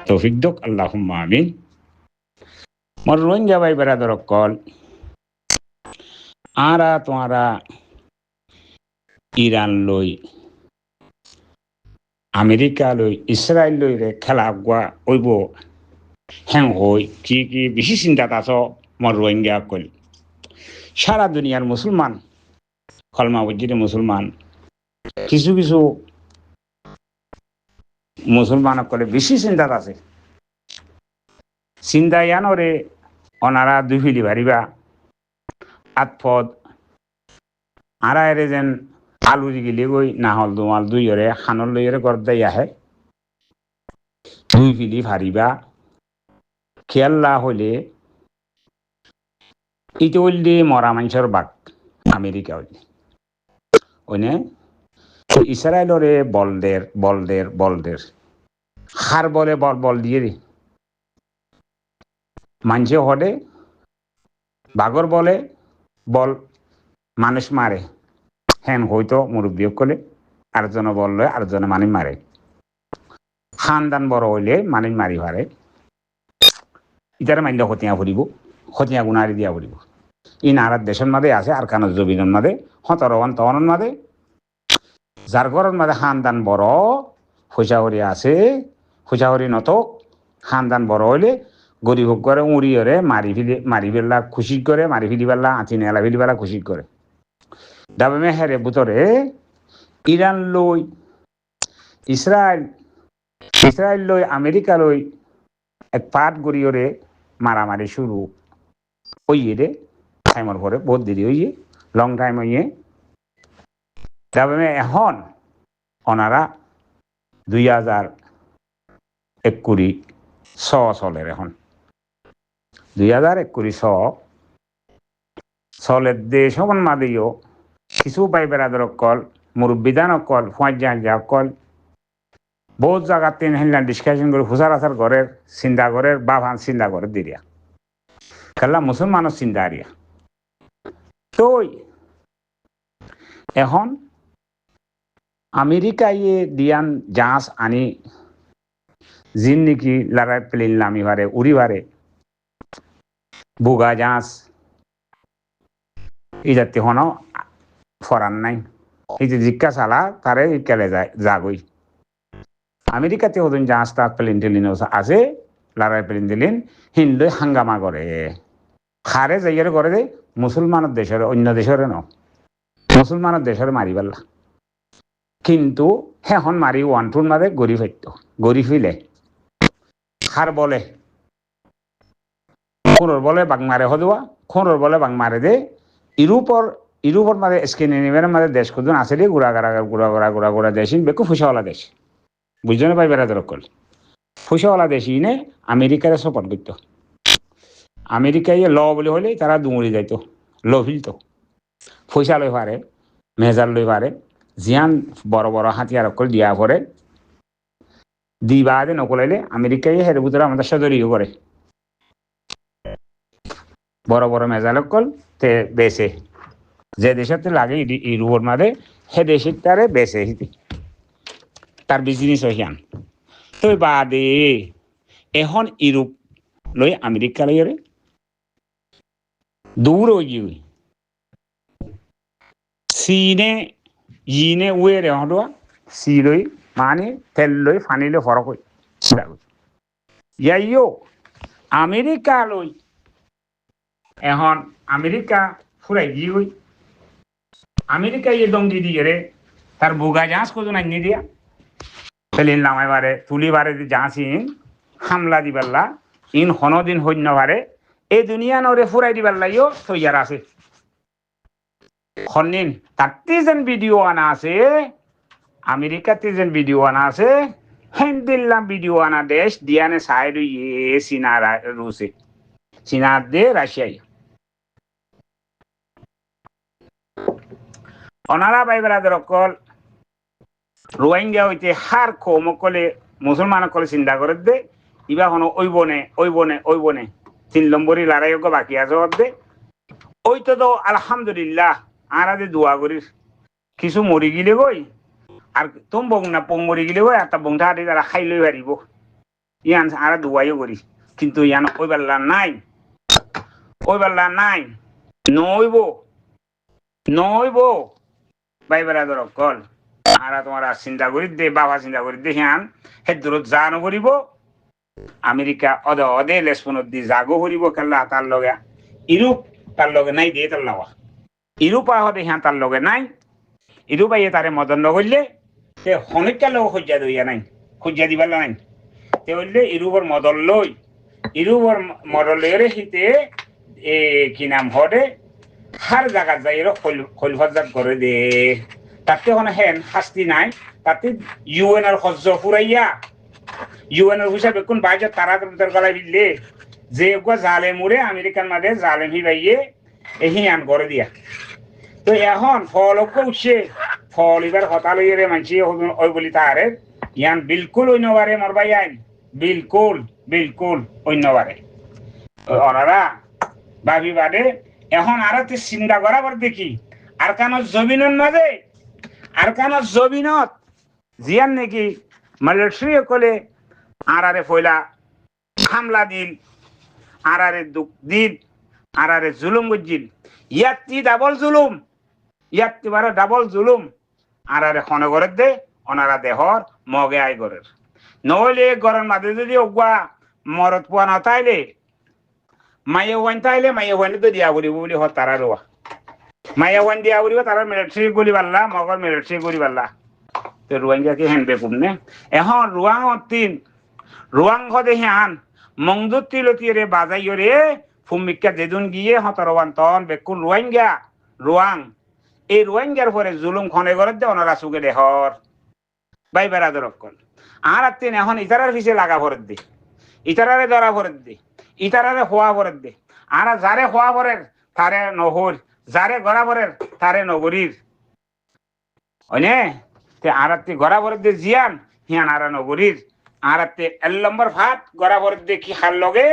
তৌফিক দক আল্লাহুম্মা আমিন মোর রোহিঙ্গা ভাই বেরাদর কল আরা তোমরা ইরান লই আমেরিকা লই ইসরায়েল লই রে খেলা গুয়া ওইব হ্যাং হই কি কি বেশি চিন্তাত আছ মোর রোহিঙ্গা কল সারা দুনিয়ার মুসলমান কলমা বজ্জিরে মুসলমান কিছু কিছু মুসলমান কলে বেশি চিন্তাত আছে চিন্তা ইয়ানরে অনারা দুই ফিলি ভারিবা আতফদ আরা এরে যেন আলু গিলে গই নাহল দুমাল দুইরে খানল লইরে গর দাই আহে দুই ফিলি ভারিবা খেয়াল্লা হইলে ইটো হইলে মরা মানুষের বাক আমেরিকা হইলে ওইনে ইসরায়েলরে বলদের হার বলে বল দিয়ে রে মানুষে হদে বাগর বলে বল মানুষ মারে হ্যান হয়তো মুরব্বী কলে আরেকজনে বল লয় আরেকজনে মানুষ মারে খানদান বড় হইলে মানুষ মারি পারে ইতারে মাইলে হতিয়া গুণারি দিয়া ফুরিব ই নারাত দেশের মাঝে আছে আর কানো জবিনের মাঝে হতরওয়ান তওয়ানোর মাঝে যার ঘরের মাঝে খানদান বড় পয়সা আছে পয়সা নতক খানদান বড় হইলে গরিব করে উড়িয়ে মারি ফেললা খুশি করে মারি ফেলি পেলা আঁচি নেলা ফেলি পেলা খুশি করে ডাবে হেরে বুতরে ইরান লই ইসরায়েল লই আমেরিকা লই এক পাট গড়িয়রে মারামারি শুরু হইয়ে রে টাইমর পরে বহুত দেরি হইয়ে লং টাইম হইয়ে ডাবে এখন ওনারা 2021 চলের এখন 2021 চলের দেশ হবন মাদেও কিছু পাই বেড়াদর কল মুরব্বিদান কল ফুঁয়া কল বহুত জায়গা তিন হেললাম ডিসকাশন করে হুসার আসার ঘরের চিন্তা ঘরের বা ভান চিন্তা ঘরের দিরিয়া খেলা মুসলমানের চিন্তা আরিয়া তো এখন আমেরিকায় দিয়ান জাহাজ আনি জিন নাকি লড়াই প্লেন নামি পারে উড়ি পারে বুগা জাহাজ এই জাতীয় হন ফরান নাই এই যে জিজ্ঞা চালা তারে কেলে যায় যাগই আমেরিকাতে হতেন জাহাজটা প্লেন টেলিন আছে লড়াই প্লেন টেলিন হিন্দু হাঙ্গামা করে খারে যাইয়ারে করে দে মুসলমানের দেশের অন্য দেশের ন মুসলমানের দেশের মারি পেলা কিন্তু হেখন মারি ওয়ানটুর মাঝে গড়ি ফিলে খার বলে খোঁড়র বলে বাং মারে হদুয়া খোঁড়র বলে বাং মারে দে ইউরোপর মাঝে স্ক্যান্ডিনেভিয়ার মাঝে দেশ খুঁজুন আছে রে গুড়া দেশ বেকু ফুসাওয়ালা দেশ বুঝতে পাই বেড়া দরকার ফুসাওয়ালা দেশ ইনে আমেরিকারে সাপোর্ট করতো আমেরিকায় ল বলে হলে তারা দুমড়ি যাইতো ল ফিলত পয়সা লই পারে মেজার লই পারে জিয়ান বড় বড় হাতিয়ার অকল দিয়া পরে দিবাদে নকলাইলে আমেরিকায় হের ভিতরে আমাদের সদরিও করে বড় বড় মেজাল অকল তে বেসে যে দেশে লাগে ইউরোপের মাঝে সে দেশে তারে বেসে তার বিজনেস হইয়ান তো বাদে এখন ইউরোপ লই আমেরিকা লইরে দূর হয়ে গিয়ে চীনে ইনে উয়েরে হদোয়া চি লই মানে তেল লই ফানি লই ফরক হই ইয়াইও আমেরিকা লই এখন আমেরিকা ফুরাই গিয়ে হই আমেরিকা ইয়ে দঙ্গি দিয়ে তার বুগা জাহাজ কজন আনিয়ে দিয়া প্লেন নামাই বারে তুলি বারে জাহাজ ইন হামলা দিবাল্লা ইন হনদিন সৈন্য বারে এই দুনিয়া নরে ফুরাই দিবাল্লাইও তৈয়ার আছে খনিন তাতে যেন ভিডিও আনা আছে আমেরিকাতে যেন ভিডিও আনা আছে হেন্দিল্লাম ভিডিও আনা দেশ দিয়ানে সাইড ইয়ে চীনা রুসে চীনা দে রাশিয়ায় ওনারা ভাই বেড়াদের অকল রোহিঙ্গা হইতে হার কমকলে মুসলমান কলে চিন্তা করে দে ইবা হনো ওইবনে 3 নম্বরই লড়াই বাকি আছে দে ওই তো আলহামদুলিল্লাহ আর আদে দোয়া করিস কিছু মরি গিলে গই আর তুম বং না পং মরি গিলে গই আর তা বংটা আদি তারা খাই লই পারিব ইয়ান আর দুয়াইও করি কিন্তু ইয়ান ওই বেলা নাই নইব নইব ভাই বেড়াদর কল আর তোমার চিন্তা করি দে বাবা চিন্তা করি দে হিয়ান হে দূরত যা নকরিব আমেরিকা অদে লেসপনত দি জাগো করিব কেলা তার লগে ইউরোপ তার লগে নাই দিয়ে তার লগা ইউরোপ আহতে হিয়ান তার লগে নাই ইউরোপ আইয়ে তারে মদন নগরলে তে হনিকার লগে খুঁজা দইয়া নাই খুঁজা দিবার নাই তে হইলে ইউরোপর মদল লই ইউরোপর মদল লইরে হিতে এ কি নাম হদে হার জায়গা যাই খৈলফাজাত করে দে তাতে কোনো হেন শাস্তি নাই তাতে ইউএনের সহ্য ফুরাইয়া ইউএনের হিসাবে কোন বাইজত তারা গলায় দিলে যে জালে মুড়ে আমেরিকার মাঝে জালেম হিবাইয়ে হিয়ান করে দিয়া তো এখন ফল উঠছে ফল এবার হতা লইরে মানছি ওই বলি তাহারে ইয়ান বিলকুল অন্যবারে মরবাই আইন বিলকুল অন্যবারে ওনারা ভাবি বাদে এখন আর চিন্তা করাবার দেখি আর কানত জমিনত জিয়ান নাকি মিলিটারি কলে আরে ফয়লা হামলা দিল আরে দুঃখ দিল আরে জুলুম গজিল ইয়াত্তি ডাবল জুলুম আরে খনগরের দে ওনারা দেহর মগে আই গরের নহলে গরের মাঝে যদি অগুয়া মরত পোয়া না তাইলে মাইয়ে ওয়ান তো দিয়া করিব বলি হ তারা রোয়া মাইয়া ওয়ান দিয়া করিব তারা মিলিটারি গুলি পারলা মগর মিলিটারি গুলি পারলা তো রোহিঙ্গাকে হেন বেকুম নে এখন রুয়াং হদে হান মংজুত তিলতিরে বাজাইরে ফুমিকা যেদিন গিয়ে হতরওয়ান তন বেকুন রুয়াং এই রোহিঙ্গার পরে জুলুম খনে করে দে ওনারা সুগে দেহর ভাই বেড়াদর অকল আর তিন এখন ইতারার পিছে লাগা ভরত দে ইতারারে ধরা ভরত দে ইতারারে হওয়া ভরত দে আর যারে হওয়া ভরের তারে নহর যারে গড়া ভরের তারে নগরীর হয়নে তে আর গড়া ভরত দে জিয়ান হিয়ান আর নগরীর আর এল নম্বর ভাত গড়া ভরত দে কি হার লগে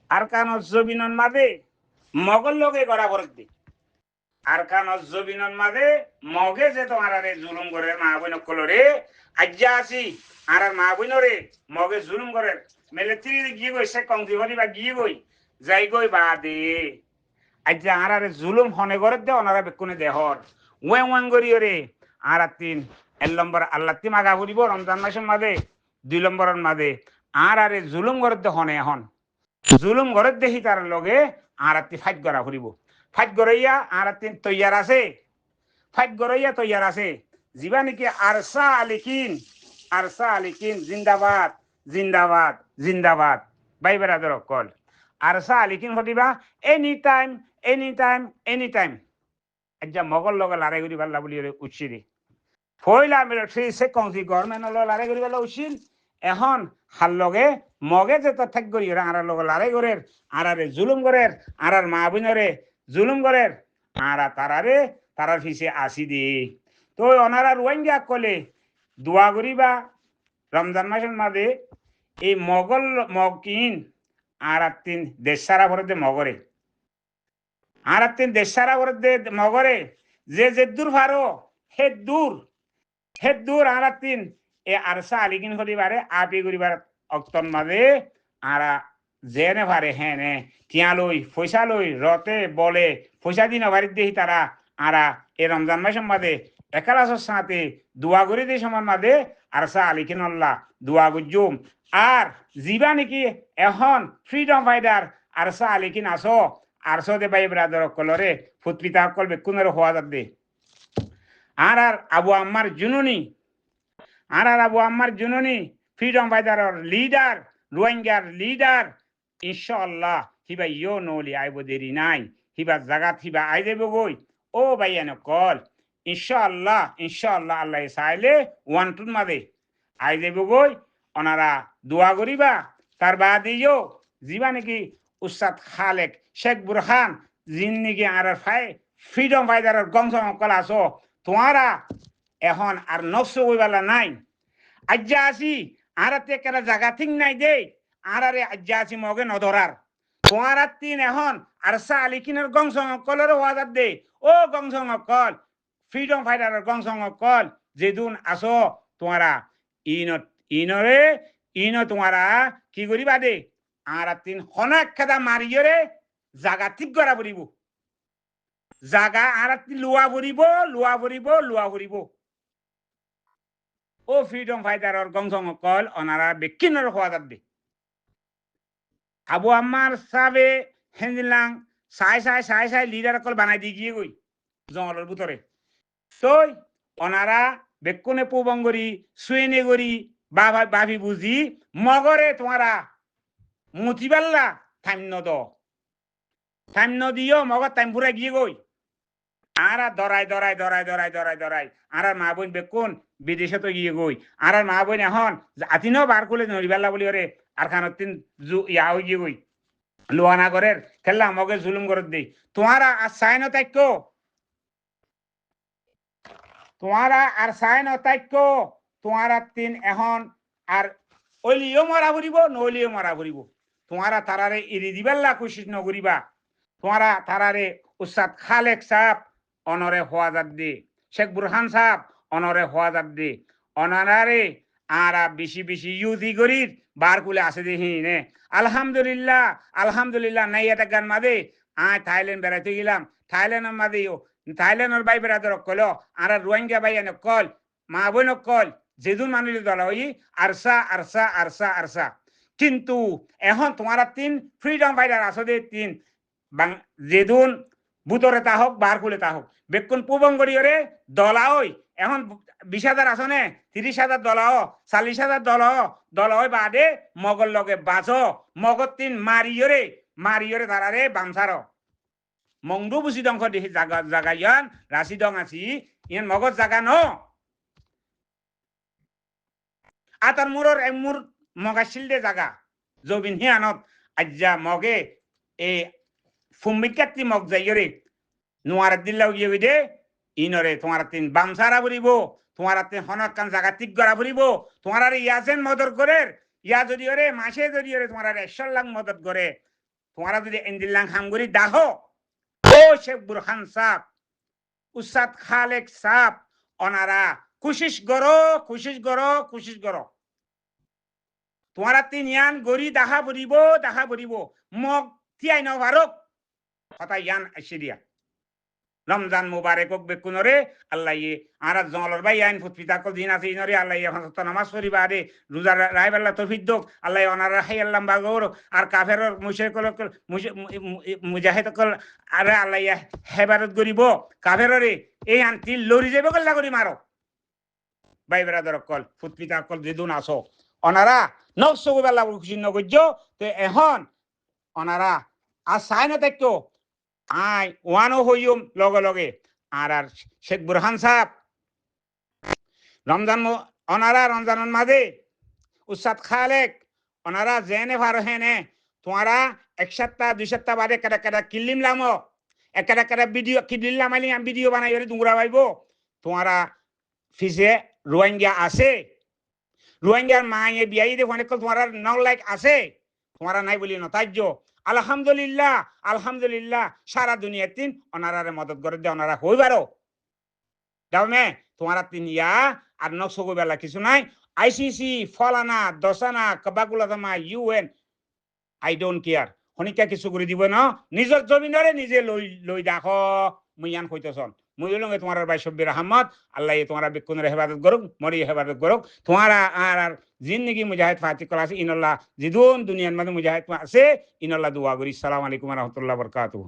আর কান জবিনন মাঝে মগল লগে গড়া ভরত দে আর কান জবিনন মাঝে মগে যে তোমার আরে জুলুম করে মা বইন কলরে আজ্জা আসি আর মা বইনরে মগে জুলুম করে মিলিটারি গিয়ে গই সে কংজি হরিবা গিয়ে গই যাই গই বা দে আজ্জা আর আরে জুলুম হনে করে দে ওনারা বেকুনে দেহর ওয়াং গরিয়রে আর তিন এল নম্বর আল্লাহ তি মাগা ফুরিব রমজান মাসের মাঝে 2 নম্বরের মাঝে আর আরে জুলুম করে দে হনে এখন জুলুম করে দেখি তার লগে আর ফাইট করা ফুরিব ফাইট গরাইয়া আর তিন তৈয়ার আছে যিবা নাকি আরসা আলিকিন জিন্দাবাদ ভাই বেড়াদর কল আরসা আলিকিন হতিবা এনি টাইম আজ্জা মগল লগে লড়াই করি পারলা বলি উচিত ফয়লা মিলিটারি সে কংসি গভর্নমেন্ট লড়াই করি পারলা উচিত এখন হার লগে মগে যে ঠাক করি আর লগে লড়াই করে আর জুলুম করে আর মা বোনরে জুলুম করে আর তারার পিছে আসি দি তো ওনারা রোহিঙ্গা কলে দোয়া করিবা রমজান মাসের মাঝে এই মগকিন আর তিন দেশ সারা ভরে দে মগরে আর তিন দেশ সারা ভরে দে মগরে যে দূর ভারো হে দূর আর তিন এ আরসা আলিকিন করিবারে আপি করিবার অক্তন মাঝে আর যেনে ভারে হেনে টিয়া লই পয়সা লই রতে বলে পয়সা দিন বাড়ির দেখি তারা আরা এই রমজান মাসের মাঝে একালাসের সাথে দোয়া করি দিয়ে সময় মাঝে আরসা আলিকিন আল্লাহ দোয়া গুজুম আর যিবা নাকি এখন ফ্রিডম ফাইটার আরসা আলিকিন আসো আরসো দে ভাই ব্রাদার কলরে ফুতপিতা কল বেকুনের হওয়া যাবে আর আবু আম্মার জুনুনি ফ্রিডম ফাইটারের লিডার রোহিঙ্গার লিডার ইনশাআল্লাহ হিবা ইয়ো নলি আইব দেরি নাই হিবা জাগাত হিবা আই দেব গই ও ভাইয়ান কল ইনশাআল্লাহ আল্লাহ চাইলে 1-2 মাঝে আই দেব গই ওনারা দোয়া করিবা তার বাদেও যিবা নাকি উস্তাদ খালেক শেখ বুরহান যিন নাকি আর ফ্রিডম ফাইটারের গংসং কল আছো তোমারা এখন আর নকশ কইবালা নাই আজ্জা আসি আর কেরা জায়গা ঠিক নাই দে আর আজ্জা আসি মগে নধরার তোমার তিন এখন আরসা আলিকিনের গংসং কলের ওয়াজার দে ও গংসং কল ফ্রিডম ফাইটারের গংসং কল যেদুন আসো তোমারা ইনত ইনরে ইন তোমারা কি করিবা দে আর তিন হনাক খেদা মারিয়রে জাগা ঠিক করা পড়িব জাগা আর লোয়া ভরিব লোয়া ভরিব লোয়া ভরিব ও ফ্রিডম ফাইটারর গংসং কল অনারা বেকিনর হওয়া যাবে আবু আম্মার সাবে হেঞ্জিলাং সাই লিডার কল বানাই দি গিয়ে গই জঙ্গলের ভিতরে তই অনারা বেকুনে পৌবঙ্গরি সুয়েনে গরি বাভি বুঝি মগরে তোমারা মুতিবাল্লা টাইম নদিও মগর টাইম পুরা গিয়ে গই আর দরাই আর মা বোন বেকুন বিদেশে তো গিয়ে গই আর মা বোন এখন আতিনও বার করলে নড়িবাল্লা বলি ওরে আর খানতিন ইয়া হয়ে গিয়ে গই লোয়ানা ঘরের খেললা মগে জুলুম করে দেই তোমারা আর সাইন তাইক্য তোমারা আর সাইন তাইক্য তোমারা তিন এখন আর অলিও মরা ভরিব নলিও মরা ভরিব তোমারা তারারে এড়ি দিবাল্লা কোশিশ নকরিবা তোমারা তারারে উস্তাদ খালেক সাহেব অনরে হওয়াজাত দে শেখ বুরহান সাহেব অনরে হওয়াজাত দে অনারে আরা বেশি বেশি ইউদি গরির বার কুলে আসে দেখি নে আলহামদুলিল্লাহ নাই এটা গান মাদে থাইল্যান্ড বেড়াইতে গেলাম থাইল্যান্ডের মাদেও থাইল্যান্ডের ভাই বেড়াতে কল আর রোহিঙ্গা ভাই এনে কল মা বোন কল যেদুন মানুষ দলা হই আরসা কিন্তু এখন তোমারা তিন ফ্রিডম ফাইটার আসে তিন যেদুন বুতরে তা হোক বার খুলে তা হোক বেকুন পূবঙ্গরীয়রে দলা হই এখন 20,000 আসনে 30,000 দলাও 40,000 দলাও বাদে মগর লগে বাজ মগর তিন মারিয়রে তারারে বামসার মংদু বুঝি দংখ দেখি জাগা ইয়ান রাশি দং আছি ইয়ান মগর জাগা ন আতার মুরর মুর মগাছিল দে জাগা জবিন হিয়ানত আজ্জা মগে এ ফুমিকাতি মগ যাইরে নোয়ার দিল্লাও গিয়ে দে ইনরে তোমার তিন বামসারা বলিব তোমার তিন হনকান জায়গা ঠিক করা বলিব তোমার ইয়াজেন মদত করে ইয়া যদি ওরে মাসে যদি ওরে তোমার 100 লাখ মদত করে তোমার যদি এন্দিল্লাং হামগুরি দাহ ও শেখ বুরহান সাহেব উস্তাদ খালেক সাহেব অনারা কোশিশ করো তোমার তিন ইয়ান গরি দাহা বরিব মগ তিয়াই নভারক কথা ইয়ান আসিরিয়া রমজান মুবারক বেকুনরে আল্লাহ আর জঙ্গলর ভাই আইন ফুটপিতা কল দিন আছে ইনরে আল্লাহ এখন নামাজ পড়িবা রে রোজা রাইবাল্লাহ তৌফিক দক আল্লাহ অনার হাই আল্লাহ বাগর আর কাফেরর মুজাহিদ কল আর আল্লাহ হেবারত করিব কাফেররে এই আনতি লরি যাবে কল্লা করি মারো ভাই বেরাদর কল ফুটপিতা কল যেদুন আসো অনারা নকশো বেলা খুশি নগজ্য তে এখন অনারা আর সাইন দেখতো ওয়ানো হইম লগে আর শেখ বুরহান সাহেব রমজানের মাঝে উস্তাদ খালেক ওনারা জেনে ভার হেনে তোমারা 1 সপ্তাহ 2 সপ্তাহ বাদে কেটা কিল্লিম লামো একটা ভিডিও কিল্লিম আইলি ভিডিও বানাই দুংরা পাইব তোমারা ফিসে রোহিঙ্গা আছে রোহিঙ্গার মায়ে বিয়াই দেখো অনেক তোমার 9 লাখ আছে তোমারা নাই বলি নতাজ্য আলহামদুলিল্লাহ সারা দুনিয়া তিন অনারারে মদত করে দে অনারা হই বারো দাও মে তোমারা তিন ইয়া আর নকশো বেলা কিছু নাই আইসিসি ফলানা দশানা কবাগুলা জামা ইউএন আই ডোন্ট কেয়ার হনিকা কিছু করে দিব না নিজের জমিনরে নিজে লই দেখো মুইয়ান কইতেছন মুই লঙ্গে তোমার ভাই শব্বির আহমদ আল্লাহ তোমারা বেকুনের হেফাজত করুক মরি হেফাজত করুক তোমারা আর জিন্দগি মুজাহিদ ফাতি করা আছে ইনল্লাহ জিদুন দুনিয়ার মধ্যে মুজাহিদ আছে ইনল্লাহ দুয়া করি আসসালামু আলাইকুম ওয়া রাহমাতুল্লাহি ওয়া বারাকাতুহু